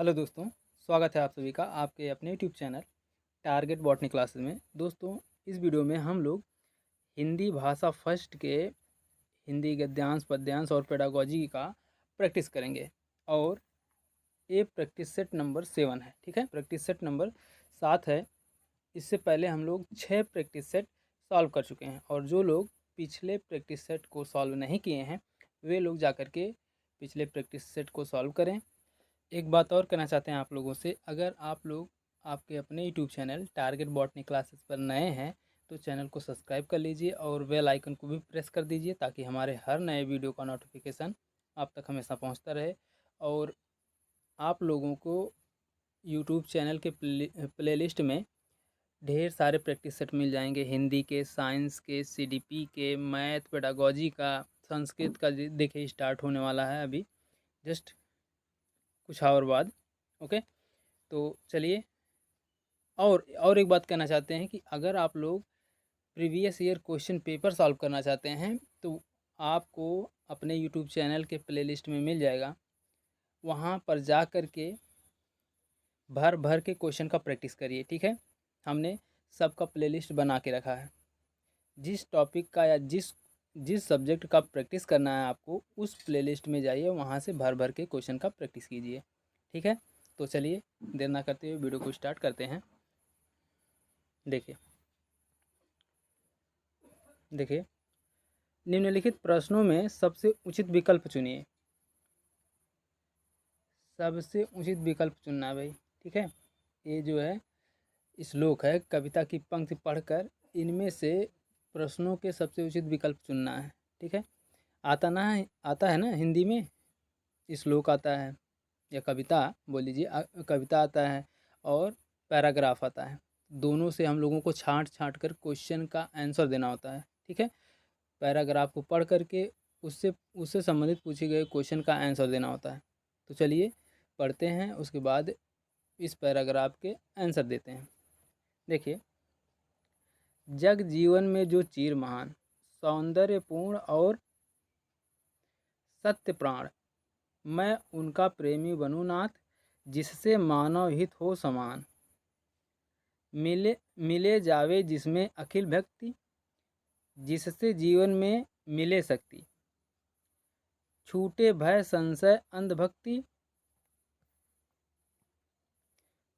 Hello दोस्तों, स्वागत है आप सभी का आपके अपने YouTube channel target botany classes में। दोस्तों, इस वीडियो में हम लोग हिंदी भाषा फर्स्ट के हिंदी गद्यांश, पद्यांश और पेडागोजी का प्रैक्टिस करेंगे। और ये प्रैक्टिस सेट नंबर 7 है। ठीक है, प्रैक्टिस सेट नंबर 7 है। इससे पहले हम लोग 6 प्रैक्टिस सेट सॉल्व कर चुके हैं, और जो लोग पिछले प्रैक्टिस सेट को सॉल्व नहीं किए हैं वे लोग जा कर के पिछले प्रैक्टिस सेट को सॉल्व करें। एक बात और कहना चाहते हैं आप लोगों से, अगर आप लोग आपके अपने YouTube channel target botany classes पर नए हैं तो चैनल को सब्सक्राइब कर लीजिए और बेल आइकन को भी प्रेस कर दीजिए, ताकि हमारे हर नए वीडियो का नोटिफिकेशन आप तक हमेशा पहुंचता रहे। और आप लोगों को यूट्यूब चैनल के प्लेलिस्ट में ढेर सारे प्रैक्टिस सेट मिल जाएंगे। हिंदी के, साइंस के, सीडीपी के, मैथ, पेडागोजी का, संस्कृत का देखिए स्टार्ट होने वाला है अभी जस्ट कुछ आवर बाद। ओके, तो चलिए, और एक बात कहना चाहते हैं कि अगर आप लोग previous year question paper solve करना चाहते हैं तो आपको अपने यूट्यूब चैनल के प्लेलिस्ट में मिल जाएगा। वहाँ पर जा कर के भर भर के क्वेश्चन का प्रैक्टिस करिए। ठीक है, हमने सबका प्लेलिस्ट बना के रखा है। जिस टॉपिक का या जिस सब्जेक्ट का प्रैक्टिस करना है आपको, उस प्लेलिस्ट में जाइए, वहाँ से भर भर के क्वेश्चन का प्रैक्टिस कीजिए। ठीक है, तो चलिए देर ना करते हुए वीडियो को स्टार्ट करते हैं। देखिए देखिए निम्नलिखित प्रश्नों में सबसे उचित विकल्प चुनिए। सबसे उचित विकल्प चुनना है भाई। ठीक है, ये जो है श्लोक है, कविता की पंक्ति पढ़कर इनमें से प्रश्नों के सबसे उचित विकल्प चुनना है। ठीक है, आता है ना हिंदी में, श्लोक आता है या कविता बोल लीजिए, कविता आता है और पैराग्राफ आता है। दोनों से हम लोगों को छांट छांट कर क्वेश्चन का आंसर देना होता है। ठीक है, पैराग्राफ को पढ़ करके उससे उससे संबंधित पूछे गए क्वेश्चन का आंसर देना होता है। तो चलिए पढ़ते हैं, उसके बाद इस पैराग्राफ के आंसर देते हैं। देखिए, जग जीवन में जो चीर महान, सौंदर्यपूर्ण और सत्य प्राण, मैं उनका प्रेमी बनूं नाथ, जिससे मानव हित हो समान। मिले मिले जावे जिसमें अखिल भक्ति, जिससे जीवन में मिले शक्ति। छूटे भय संशय अंधभक्ति,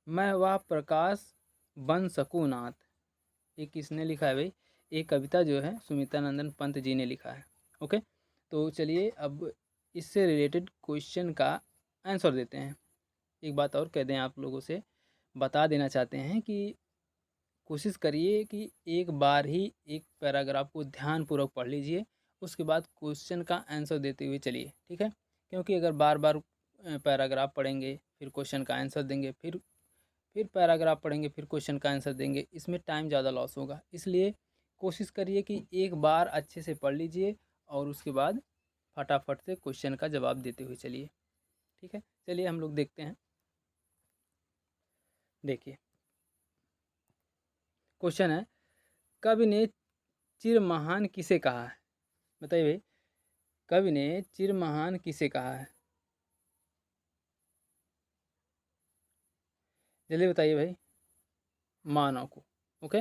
मैं वह प्रकाश बन सकूं नाथ। ये किसने लिखा है भाई? ये कविता जो है सुमित्रा नंदन पंत जी ने लिखा है। ओके, तो चलिए अब इससे रिलेटेड क्वेश्चन का आंसर देते हैं। एक बात और कह दें, आप लोगों से बता देना चाहते हैं कि कोशिश करिए कि एक बार ही एक पैराग्राफ को ध्यानपूर्वक पढ़ लीजिए, उसके बाद क्वेश्चन का आंसर देते हुए चलिए। ठीक है, क्योंकि अगर बार बार पैराग्राफ पढ़ेंगे, फिर क्वेश्चन का आंसर देंगे, फिर पैराग्राफ पढ़ेंगे, फिर क्वेश्चन का आंसर देंगे, इसमें टाइम ज़्यादा लॉस होगा। इसलिए कोशिश करिए कि एक बार अच्छे से पढ़ लीजिए और उसके बाद फटाफट से क्वेश्चन का जवाब देते हुए चलिए। ठीक है, चलिए हम लोग देखते हैं। देखिए, क्वेश्चन है, कवि ने चिर महान किसे कहा है? बताइए भाई, कवि ने चिर महान किसे कहा है? जल्दी बताइए भाई। मानव को। ओके,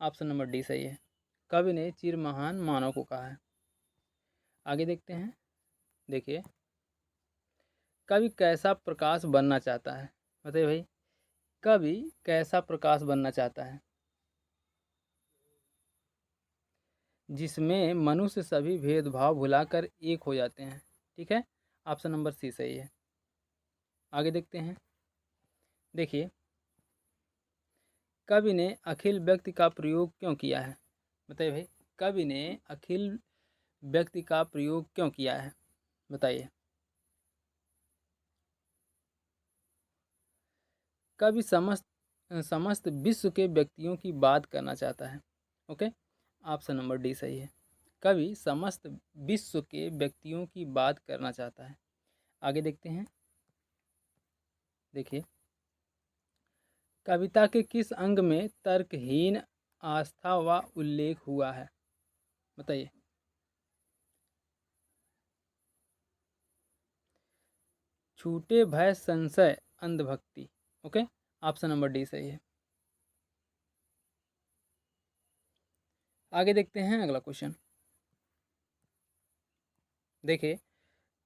ऑप्शन नंबर डी सही है। कवि ने चिर महान मानव को कहा है। आगे देखते हैं। देखिए, कवि कैसा प्रकाश बनना चाहता है? बताइए भाई, कवि कैसा प्रकाश बनना चाहता है? जिसमें मनुष्य सभी भेदभाव भुलाकर एक हो जाते हैं। ठीक है, ऑप्शन नंबर सी सही है। आगे देखते हैं। देखिए, कवि ने अखिल व्यक्ति का प्रयोग क्यों किया है? बताइए भाई, कवि ने अखिल व्यक्ति का प्रयोग क्यों किया है? बताइए। कवि समस्त समस्त विश्व के व्यक्तियों की बात करना चाहता है। ओके, ऑप्शन नंबर डी सही है। कवि समस्त विश्व के व्यक्तियों की बात करना चाहता है। आगे देखते हैं। देखिए, कविता के किस अंग में तर्कहीन आस्था व उल्लेख हुआ है? बताइए। छूटे भय संशय अंधभक्ति। ओके, ऑप्शन नंबर डी सही है। आगे देखते हैं अगला क्वेश्चन। देखिए,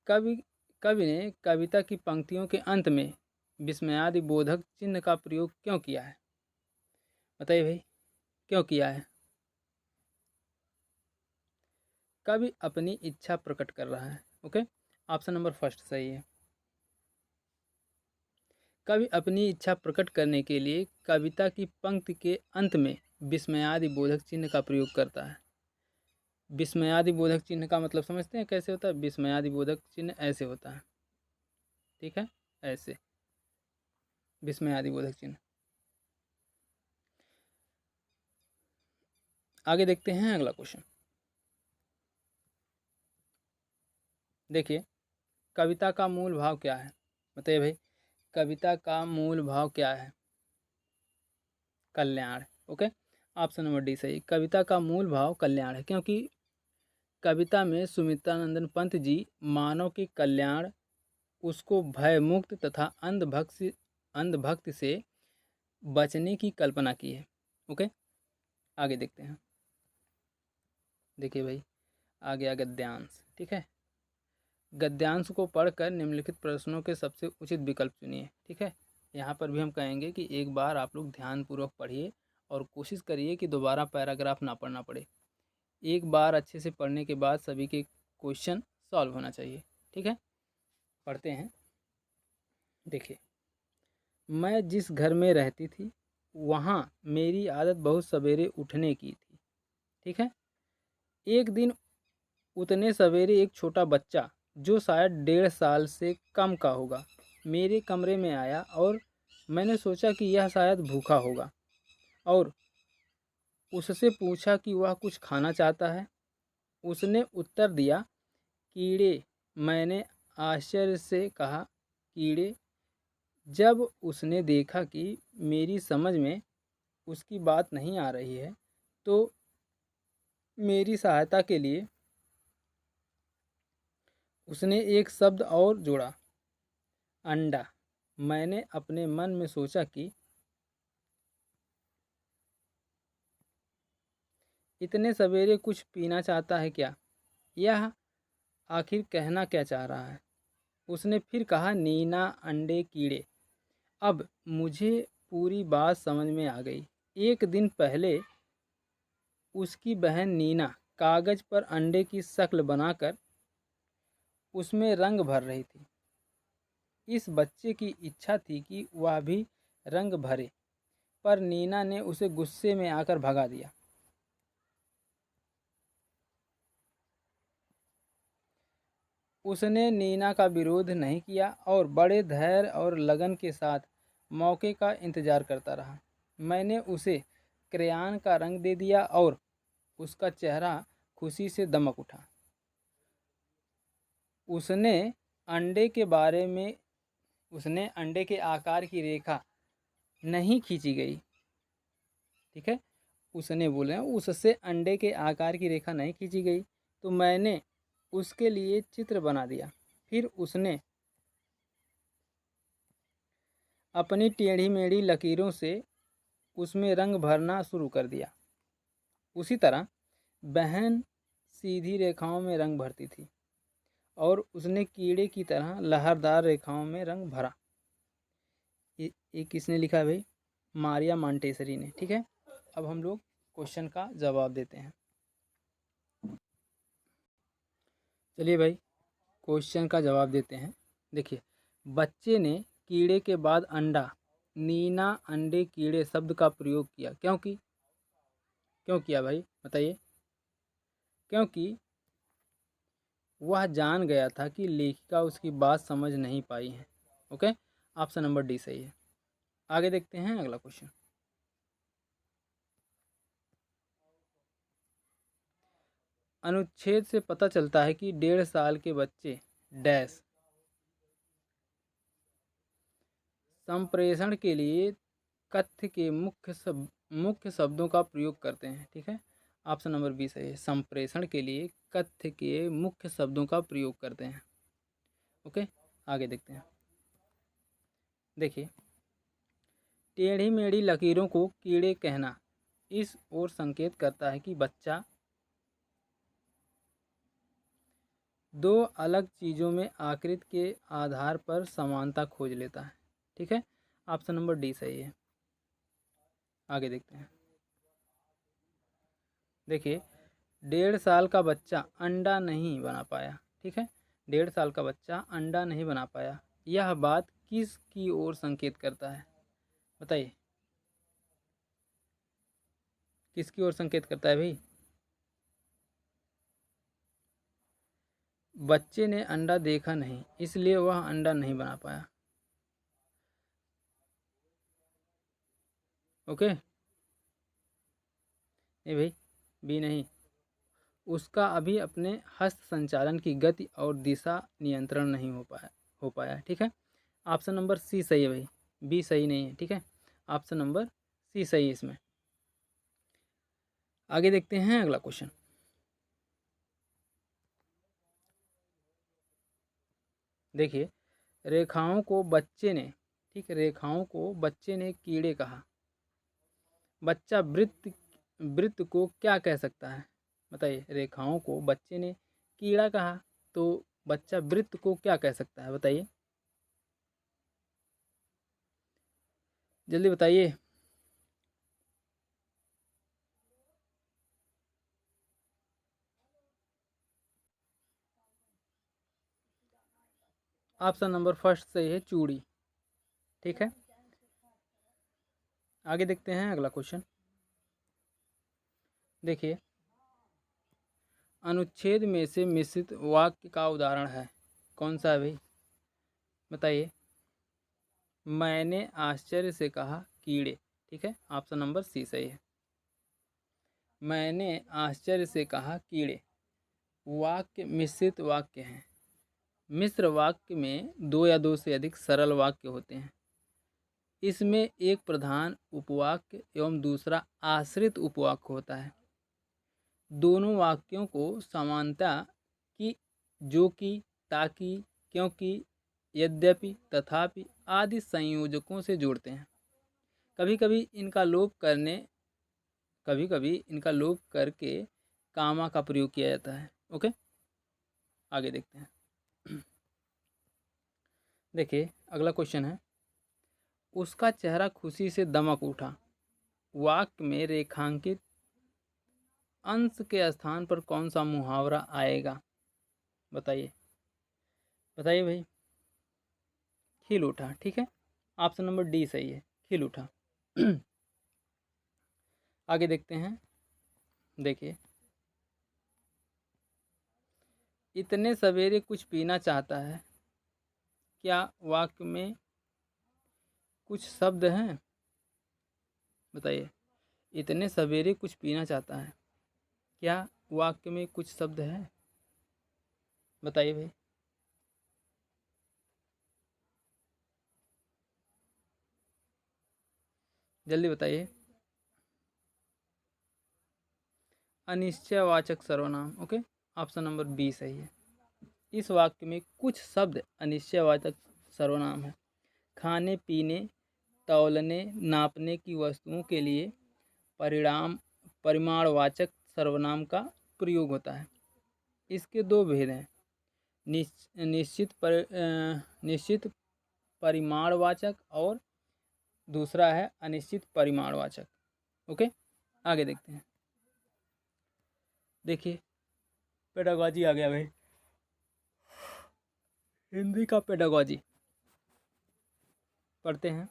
कवि कवि ने कविता की पंक्तियों के अंत में विस्मयादि बोधक चिन्ह का प्रयोग क्यों किया है? बताइए भाई, क्यों किया है? कवि अपनी इच्छा प्रकट कर रहा है। ओके, ऑप्शन नंबर फर्स्ट सही है। कवि अपनी इच्छा प्रकट करने के लिए कविता की पंक्ति के अंत में विस्मयादि बोधक चिन्ह का प्रयोग करता है। विस्मयादि बोधक चिन्ह का मतलब समझते हैं कैसे होता है? विस्मयादि बोधक चिन्ह ऐसे होता है, ठीक है, ऐसे विस्मयादि बोधक चिन्ह। आगे देखते हैं अगला क्वेश्चन। देखिए, कविता का मूल भाव क्या है? बताइए भाई, कविता का मूल भाव क्या है? कल्याण। ओके, ऑप्शन नंबर डी सही। कविता का मूल भाव कल्याण है, क्योंकि कविता में सुमित्रानंदन पंत जी मानव के कल्याण, उसको भयमुक्त तथा अंधभक्त से बचने की कल्पना की है। ओके, आगे देखते हैं। देखिए भाई, आ गया गद्यांश, ठीक है। गद्यांश को पढ़कर निम्नलिखित प्रश्नों के सबसे उचित विकल्प चुनिए, ठीक है। यहाँ पर भी हम कहेंगे कि एक बार आप लोग ध्यानपूर्वक पढ़िए और कोशिश करिए कि दोबारा पैराग्राफ ना पढ़ना पड़े। एक बार अच्छे से पढ़ने के बाद सभी के क्वेश्चन सॉल्व होना चाहिए, ठीक है। पढ़ते हैं। देखिए, मैं जिस घर में रहती थी वहाँ मेरी आदत बहुत सवेरे उठने की थी, ठीक है। एक दिन उतने सवेरे एक छोटा बच्चा, जो शायद 1.5 साल से कम का होगा, मेरे कमरे में आया और मैंने सोचा कि यह शायद भूखा होगा और उससे पूछा कि वह कुछ खाना चाहता है। उसने उत्तर दिया, कीड़े। मैंने आश्चर्य से कहा, कीड़े? जब उसने देखा कि मेरी समझ में उसकी बात नहीं आ रही है, तो मेरी सहायता के लिए उसने एक शब्द और जोड़ा, अंडा। मैंने अपने मन में सोचा कि इतने सवेरे कुछ पीना चाहता है क्या? यह आखिर कहना क्या चाह रहा है? उसने फिर कहा, नीना, अंडे, कीड़े। अब मुझे पूरी बात समझ में आ गई। एक दिन पहले उसकी बहन नीना कागज़ पर अंडे की शक्ल बनाकर उसमें रंग भर रही थी। इस बच्चे की इच्छा थी कि वह भी रंग भरे, पर नीना ने उसे गुस्से में आकर भगा दिया। उसने नीना का विरोध नहीं किया और बड़े धैर्य और लगन के साथ मौके का इंतज़ार करता रहा। मैंने उसे क्रेयॉन का रंग दे दिया और उसका चेहरा खुशी से दमक उठा। उसने अंडे के बारे में उसने अंडे के आकार की रेखा नहीं खींची गई, ठीक है। उसने बोले उससे अंडे के आकार की रेखा नहीं खींची गई, तो मैंने उसके लिए चित्र बना दिया। फिर उसने अपनी टेढ़ी मेढ़ी लकीरों से उसमें रंग भरना शुरू कर दिया। उसी तरह बहन सीधी रेखाओं में रंग भरती थी और उसने कीड़े की तरह लहरदार रेखाओं में रंग भरा। ये किसने लिखा है भाई? मारिया मांटेसरी ने, ठीक है। अब हम लोग क्वेश्चन का जवाब देते हैं। चलिए भाई, क्वेश्चन का जवाब देते हैं। देखिए, बच्चे ने कीड़े के बाद अंडा, नीना अंडे कीड़े शब्द का प्रयोग किया। क्यों किया भाई? बताइए। क्योंकि वह जान गया था कि लेखिका उसकी बात समझ नहीं पाई है। ओके, ऑप्शन नंबर डी सही है। आगे देखते हैं अगला क्वेश्चन। अनुच्छेद से पता चलता है कि 1.5 साल के बच्चे डैश संप्रेषण के लिए कथ्य के मुख्य शब्दों का प्रयोग करते हैं, ठीक है। ऑप्शन नंबर बी सही है। संप्रेषण के लिए कथ्य के मुख्य शब्दों का प्रयोग करते हैं। ओके, आगे देखते हैं। देखिए, टेढ़ी मेढ़ी लकीरों को कीड़े कहना इस ओर संकेत करता है कि बच्चा दो अलग चीज़ों में आकृति के आधार पर समानता खोज लेता है। ठीक है, ऑप्शन नंबर डी सही है। आगे देखते हैं। देखिए, 1.5 साल का बच्चा अंडा नहीं बना पाया। ठीक है, 1.5 साल का बच्चा अंडा नहीं बना पाया, यह बात किस की ओर संकेत करता है? बताइए, किसकी ओर संकेत करता है भाई? बच्चे ने अंडा देखा नहीं, इसलिए वह अंडा नहीं बना पाया। ओके, नहीं भाई, बी नहीं। उसका अभी अपने हस्त संचालन की गति और दिशा नियंत्रण नहीं हो पाया। ठीक है, ऑप्शन नंबर सी सही है भाई, बी सही नहीं है। ठीक है, ऑप्शन नंबर सी सही है इसमें। आगे देखते हैं अगला क्वेश्चन। देखिए, रेखाओं को बच्चे ने, ठीक है, रेखाओं को बच्चे ने कीड़े कहा। बच्चा वृत्त वृत्त को क्या कह सकता है? बताइए, रेखाओं को बच्चे ने कीड़ा कहा तो बच्चा वृत्त को क्या कह सकता है? बताइए, जल्दी बताइए। ऑप्शन नंबर फर्स्ट सही है, चूड़ी। ठीक है, आगे देखते हैं अगला क्वेश्चन। देखिए, अनुच्छेद में से मिश्रित वाक्य का उदाहरण है, कौन सा है भाई? बताइए। मैंने आश्चर्य से कहा कीड़े। ठीक है, ऑप्शन नंबर सी सही है। मैंने आश्चर्य से कहा कीड़े। वाक्य मिश्रित वाक्य हैं। मिश्र वाक्य में दो या दो से अधिक सरल वाक्य होते हैं। इसमें एक प्रधान उपवाक्य एवं दूसरा आश्रित उपवाक्य होता है। दोनों वाक्यों को समानता की, जो कि, ताकि, क्योंकि, यद्यपि, तथापि आदि संयोजकों से जोड़ते हैं। कभी कभी इनका लोप करके कामा का प्रयोग किया जाता है। ओके, आगे देखते हैं। देखिए, अगला क्वेश्चन है, उसका चेहरा खुशी से दमक उठा। वाक्य में रेखांकित अंश के स्थान पर कौन सा मुहावरा आएगा? बताइए, बताइए भाई। खिल उठा। ठीक है, ऑप्शन नंबर डी सही है, खिल उठा। आगे देखते हैं। देखिए, इतने सवेरे कुछ पीना चाहता है, क्या वाक्य में कुछ शब्द हैं? बताइए, इतने सवेरे कुछ पीना चाहता है, क्या वाक्य में कुछ शब्द है? बताइए भाई। जल्दी बताइए। अनिश्चयवाचक सर्वनाम। ओके, ऑप्शन नंबर बी सही है। इस वाक्य में कुछ शब्द अनिश्चयवाचक सर्वनाम है। खाने पीने, तौलने, नापने की वस्तुओं के लिए परिमाणवाचक सर्वनाम का प्रयोग होता है। इसके दो भेद हैं, निश्चित परिमाणवाचक और दूसरा है अनिश्चित परिमाणवाचक। ओके, आगे देखते हैं। देखिए, पेडागॉजी आ गया भाई, हिंदी का पेडागॉजी पढ़ते हैं।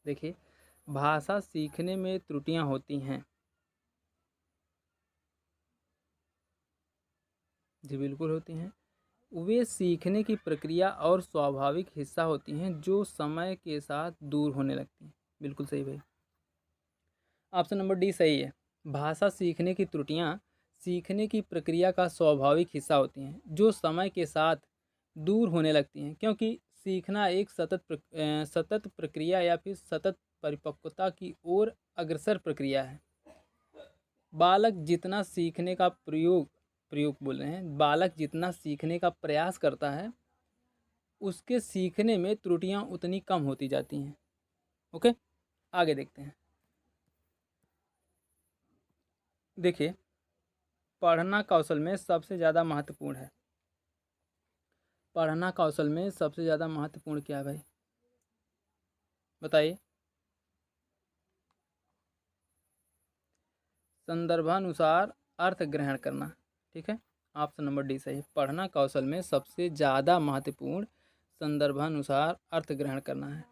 देखिए, भाषा सीखने में त्रुटियां होती हैं। जी बिल्कुल होती हैं। वे सीखने की प्रक्रिया और स्वाभाविक हिस्सा होती हैं जो समय के साथ दूर होने लगती हैं। बिल्कुल सही भाई, ऑप्शन नंबर डी सही है। भाषा सीखने की त्रुटियां सीखने की प्रक्रिया का स्वाभाविक हिस्सा होती हैं जो समय के साथ दूर होने लगती हैं, क्योंकि सीखना एक सतत प्रक्रिया या फिर सतत परिपक्वता की ओर अग्रसर प्रक्रिया है। बालक जितना सीखने का प्रयोग प्रयोग बोल रहे हैं, बालक जितना सीखने का प्रयास करता है उसके सीखने में त्रुटियां उतनी कम होती जाती हैं। ओके, आगे देखते हैं। देखिए, पढ़ना कौशल में सबसे ज़्यादा महत्वपूर्ण है। पढ़ना कौशल में सबसे ज़्यादा महत्वपूर्ण क्या है भाई, बताइए। संदर्भानुसार अर्थ ग्रहण करना। ठीक है, ऑप्शन नंबर डी सही है। पढ़ना कौशल में सबसे ज़्यादा महत्वपूर्ण संदर्भानुसार अर्थ ग्रहण करना है।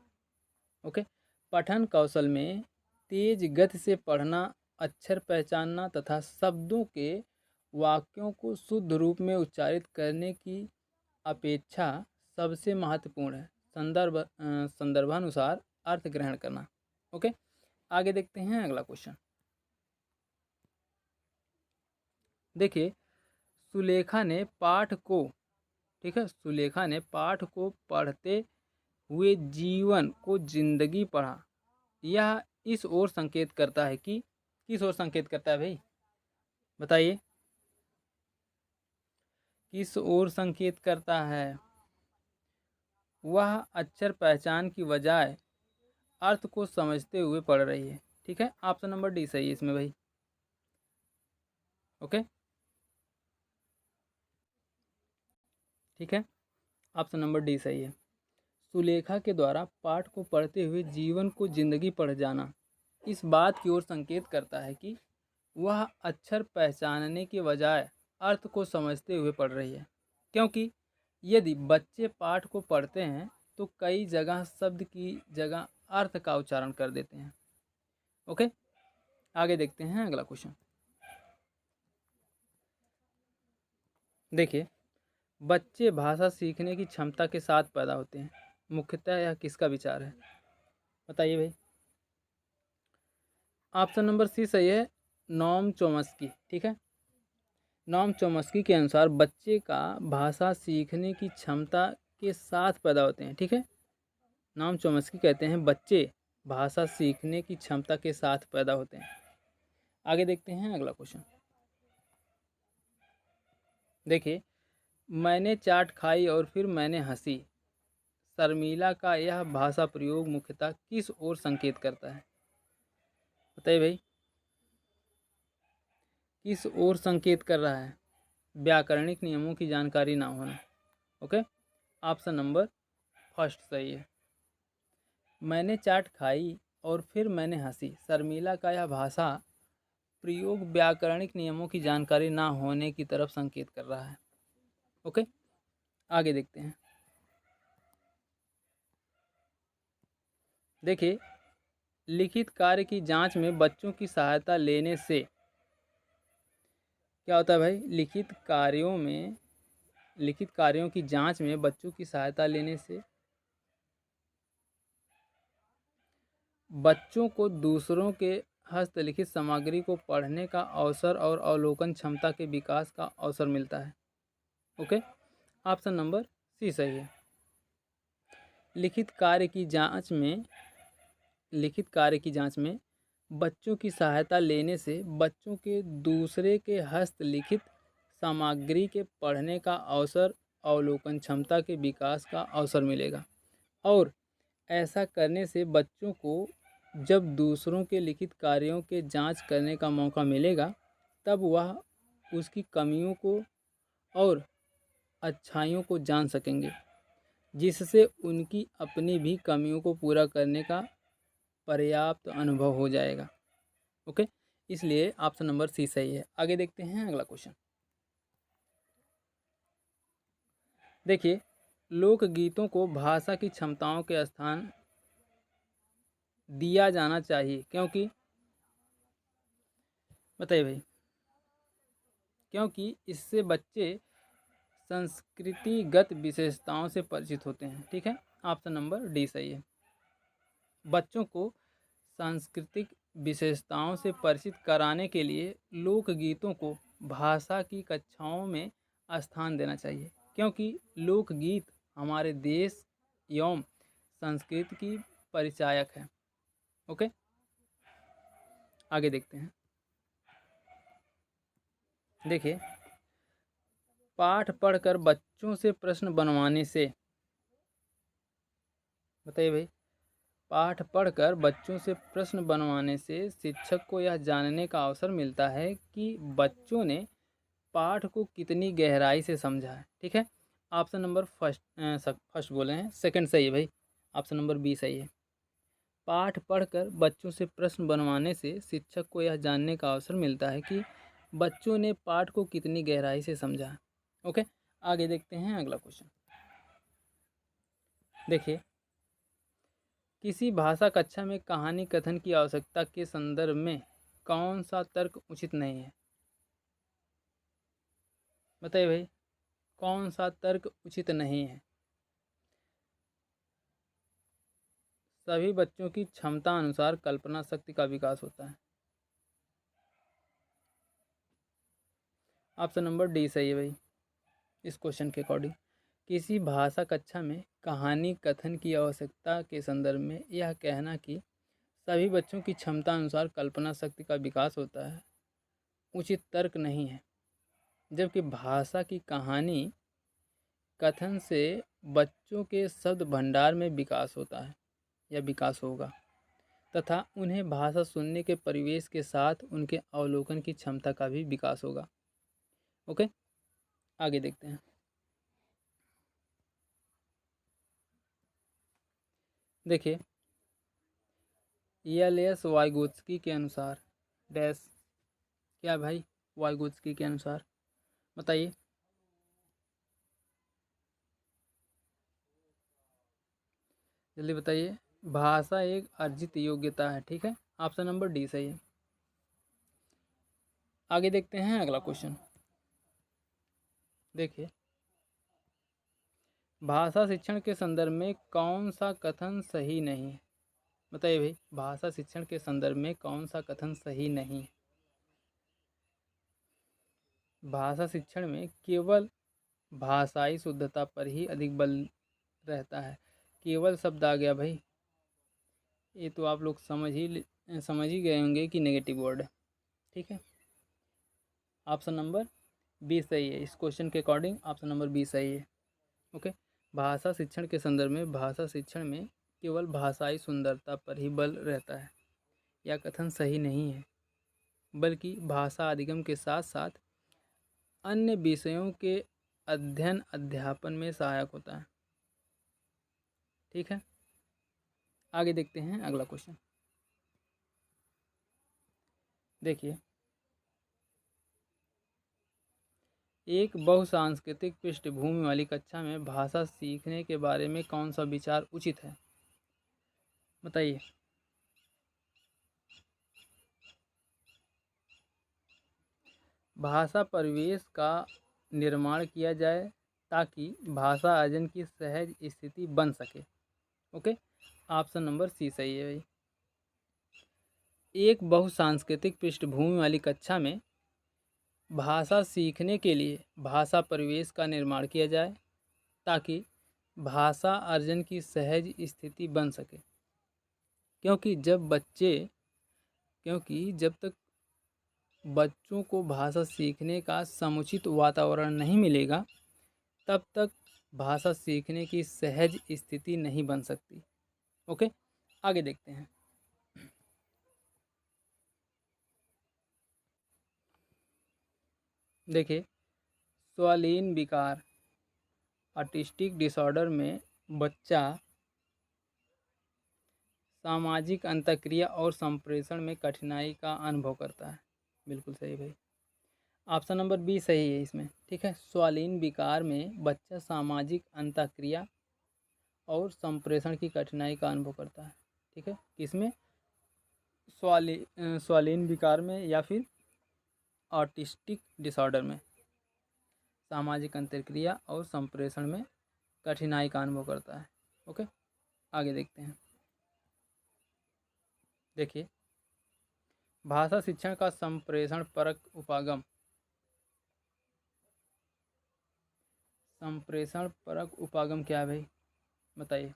ओके, पठन कौशल में तेज गति से पढ़ना, अक्षर पहचानना तथा शब्दों के वाक्यों को शुद्ध रूप में उच्चारित करने की अपेक्षा सबसे महत्वपूर्ण है संदर्भानुसार अर्थ ग्रहण करना। ओके, आगे देखते हैं अगला क्वेश्चन। देखिए, सुलेखा ने पाठ को, ठीक है, सुलेखा ने पाठ को पढ़ते हुए जीवन को जिंदगी पढ़ा। यह इस ओर संकेत करता है कि, किस ओर संकेत करता है भाई, बताइए, किस ओर संकेत करता है। वह अक्षर पहचान की बजाय अर्थ को समझते हुए पढ़ रही है। ठीक है, ऑप्शन नंबर डी सही है इसमें भाई। ओके, ठीक है, ऑप्शन नंबर डी सही है। सुलेखा के द्वारा पाठ को पढ़ते हुए जीवन को जिंदगी पढ़ जाना इस बात की ओर संकेत करता है कि वह अक्षर पहचानने के बजाय अर्थ को समझते हुए पढ़ रही है। क्योंकि यदि बच्चे पाठ को पढ़ते हैं तो कई जगह शब्द की जगह अर्थ का उच्चारण कर देते हैं। ओके, आगे देखते हैं अगला क्वेश्चन। देखिए, बच्चे भाषा सीखने की क्षमता के साथ पैदा होते हैं। मुख्यतः यह किसका विचार है, बताइए भाई। ऑप्शन नंबर सी सही है, नॉम चोम्स्की। ठीक है, नॉम चोम्स्की के अनुसार बच्चे का भाषा सीखने की क्षमता के साथ पैदा होते हैं। ठीक है, नॉम चोम्स्की कहते हैं बच्चे भाषा सीखने की क्षमता के साथ पैदा होते हैं। आगे देखते हैं अगला क्वेश्चन। देखिए, मैंने चाट खाई और फिर मैंने हंसी, शर्मिला का यह भाषा प्रयोग मुख्यतः किस ओर संकेत करता है, बताइए भाई, किस ओर संकेत कर रहा है। व्याकरणिक नियमों की जानकारी ना होना। ओके, ऑप्शन नंबर फर्स्ट सही है। मैंने चाट खाई और फिर मैंने हंसी, शर्मिला का यह भाषा प्रयोग व्याकरणिक नियमों की जानकारी ना होने की तरफ संकेत कर रहा है। ओके, आगे देखते हैं। देखिए, लिखित कार्य की जांच में बच्चों की सहायता लेने से क्या होता है भाई, लिखित कार्यों की जांच में बच्चों की सहायता लेने से बच्चों को दूसरों के हस्तलिखित सामग्री को पढ़ने का अवसर और अवलोकन क्षमता के विकास का अवसर मिलता है। ओके, ऑप्शन नंबर सी सही है। लिखित कार्य की जांच में बच्चों की सहायता लेने से बच्चों के दूसरे के हस्तलिखित सामग्री के पढ़ने का अवसर, अवलोकन क्षमता के विकास का अवसर मिलेगा। और ऐसा करने से बच्चों को जब दूसरों के लिखित कार्यों के जांच करने का मौका मिलेगा तब वह उसकी कमियों को और अच्छाइयों को जान सकेंगे, जिससे उनकी अपनी भी कमियों को पूरा करने का पर्याप्त अनुभव हो जाएगा। ओके, इसलिए ऑप्शन नंबर सी सही है। आगे देखते हैं अगला क्वेश्चन। देखिए, लोकगीतों को भाषा की क्षमताओं के स्थान दिया जाना चाहिए क्योंकि, बताइए भाई, क्योंकि इससे बच्चे संस्कृतिगत विशेषताओं से परिचित होते हैं। ठीक है, ऑप्शन नंबर डी सही है। बच्चों को सांस्कृतिक विशेषताओं से परिचित कराने के लिए लोकगीतों को भाषा की कक्षाओं में स्थान देना चाहिए क्योंकि लोकगीत हमारे देश एवं संस्कृति की परिचायक है। ओके, आगे देखते हैं। देखिए, पाठ पढ़कर बच्चों से प्रश्न बनवाने से बताइए भाई। पाठ पढ़कर बच्चों से प्रश्न बनवाने से शिक्षक को यह जानने का अवसर मिलता है कि बच्चों ने पाठ को कितनी गहराई से समझा है। ठीक है, ऑप्शन नंबर फर्स्ट बोले हैं, सेकंड सही है भाई, ऑप्शन नंबर बी सही है। पाठ पढ़कर बच्चों से प्रश्न बनवाने से शिक्षक को यह जानने का अवसर मिलता है कि बच्चों ने पाठ को कितनी गहराई से समझा है। ओके, आगे देखते हैं अगला क्वेश्चन। देखिए, किसी भाषा कक्षा में कहानी कथन की आवश्यकता के संदर्भ में कौन सा तर्क उचित नहीं है। बताइए भाई, कौन सा तर्क उचित नहीं है। सभी बच्चों की क्षमता अनुसार कल्पना शक्ति का विकास होता है। ऑप्शन नंबर डी सही है भाई, इस क्वेश्चन के अकॉर्डिंग। किसी भाषा कक्षा में कहानी कथन की आवश्यकता के संदर्भ में यह कहना कि सभी बच्चों की क्षमता अनुसार कल्पना शक्ति का विकास होता है उचित तर्क नहीं है, जबकि भाषा की कहानी कथन से बच्चों के शब्द भंडार में विकास होता है या विकास होगा, तथा उन्हें भाषा सुनने के परिवेश के साथ उनके अवलोकन की क्षमता का भी विकास होगा। ओके, आगे देखते हैं। देखिए, एल.एस. वाइगोत्स्की के अनुसार डैश क्या भाई, वाइगोत्स्की के अनुसार बताइए। जल्दी बताइए। भाषा एक अर्जित योग्यता है। ठीक है, ऑप्शन नंबर डी सही है। आगे देखते हैं अगला क्वेश्चन। देखिए, भाषा शिक्षण के संदर्भ में कौन सा कथन सही नहीं है। बताइए भाई, भाषा शिक्षण के संदर्भ में कौन सा कथन सही नहीं है। भाषा शिक्षण में केवल भाषाई शुद्धता पर ही अधिक बल रहता है। केवल शब्द आ गया भाई, ये तो आप लोग समझ ही गए होंगे कि नेगेटिव वर्ड है। ठीक है, ऑप्शन नंबर बी सही है, इस क्वेश्चन के अकॉर्डिंग ऑप्शन नंबर बी सही है। ओके, भाषा शिक्षण के संदर्भ में भाषा शिक्षण में केवल भाषाई सुंदरता पर ही बल रहता है, यह कथन सही नहीं है, बल्कि भाषा अधिगम के साथ साथ अन्य विषयों के अध्ययन अध्यापन में सहायक होता है। ठीक है, आगे देखते हैं अगला क्वेश्चन। देखिए, एक बहुसांस्कृतिक पृष्ठभूमि वाली कक्षा में भाषा सीखने के बारे में कौन सा विचार उचित है। बताइए। भाषा परिवेश का निर्माण किया जाए ताकि भाषा अर्जन की सहज स्थिति बन सके। ओके, ऑप्शन नंबर सी सही है भाई। एक बहुसांस्कृतिक पृष्ठभूमि वाली कक्षा में भाषा सीखने के लिए भाषा परिवेश का निर्माण किया जाए ताकि भाषा अर्जन की सहज स्थिति बन सके। क्योंकि जब तक बच्चों को भाषा सीखने का समुचित वातावरण नहीं मिलेगा, तब तक भाषा सीखने की सहज स्थिति नहीं बन सकती। ओके, आगे देखते हैं। देखिए, स्वालीन विकार ऑटिस्टिक डिसऑर्डर में बच्चा सामाजिक अंतःक्रिया और संप्रेषण में कठिनाई का अनुभव करता है। बिल्कुल सही भाई, ऑप्शन नंबर बी सही है इसमें। ठीक है, स्वालीन विकार में बच्चा सामाजिक अंतःक्रिया और संप्रेषण की कठिनाई का अनुभव करता है। ठीक है, किसमें, स्वालीन विकार में या फिर ऑटिस्टिक डिसऑर्डर में सामाजिक अंतःक्रिया और संप्रेषण में कठिनाई का अनुभव करता है। ओके, आगे देखते हैं। देखिए, भाषा शिक्षण का संप्रेषण परक उपागम। संप्रेषण परक उपागम क्या है भाई, बताइए।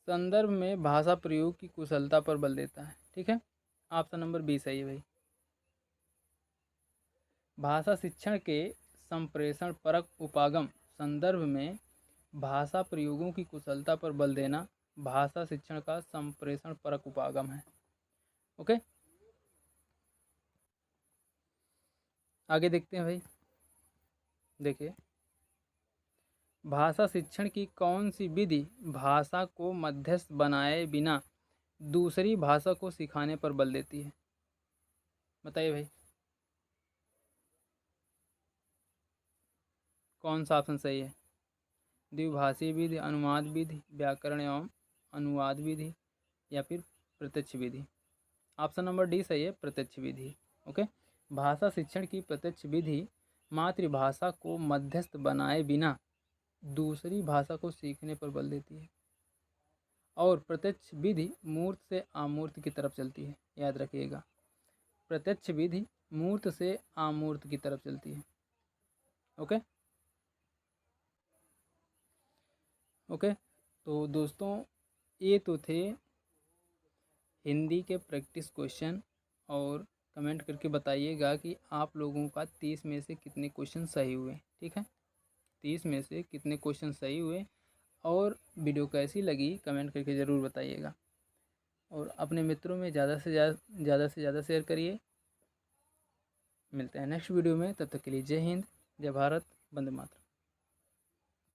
संदर्भ में भाषा प्रयोग की कुशलता पर बल देता है। ठीक है, ऑप्शन नंबर बी सही है भाई। भाषा शिक्षण के संप्रेषण परक उपागम संदर्भ में भाषा प्रयोगों की कुशलता पर बल देना भाषा शिक्षण का संप्रेषण परक उपागम है। ओके, आगे देखते हैं भाई। देखिए, भाषा शिक्षण की कौन सी विधि भाषा को मध्यस्थ बनाए बिना दूसरी भाषा को सिखाने पर बल देती है? बताइए भाई, कौन सा ऑप्शन सही है? द्विभाषी विधि, अनुवाद विधि, व्याकरण एवं अनुवाद विधि, या फिर प्रत्यक्ष विधि? ऑप्शन नंबर डी सही है, प्रत्यक्ष विधि। ओके, भाषा शिक्षण की प्रत्यक्ष विधि मातृभाषा को मध्यस्थ बनाए बिना दूसरी भाषा को सीखने पर बल देती है, और प्रत्यक्ष विधि मूर्त से अमूर्त की तरफ चलती है। याद रखिएगा, प्रत्यक्ष विधि मूर्त से अमूर्त की तरफ चलती है। ओके ओके, तो दोस्तों ये तो थे हिंदी के प्रैक्टिस क्वेश्चन, और कमेंट करके बताइएगा कि आप लोगों का 30 में से कितने क्वेश्चन सही हुए। ठीक है, 30 में से कितने क्वेश्चन सही हुए, और वीडियो कैसी लगी कमेंट करके ज़रूर बताइएगा, और अपने मित्रों में ज़्यादा से ज़्यादा शेयर करिए। मिलते हैं नेक्स्ट वीडियो में, तब तक के लिए जय हिंद, जय भारत, वंदे मातरम।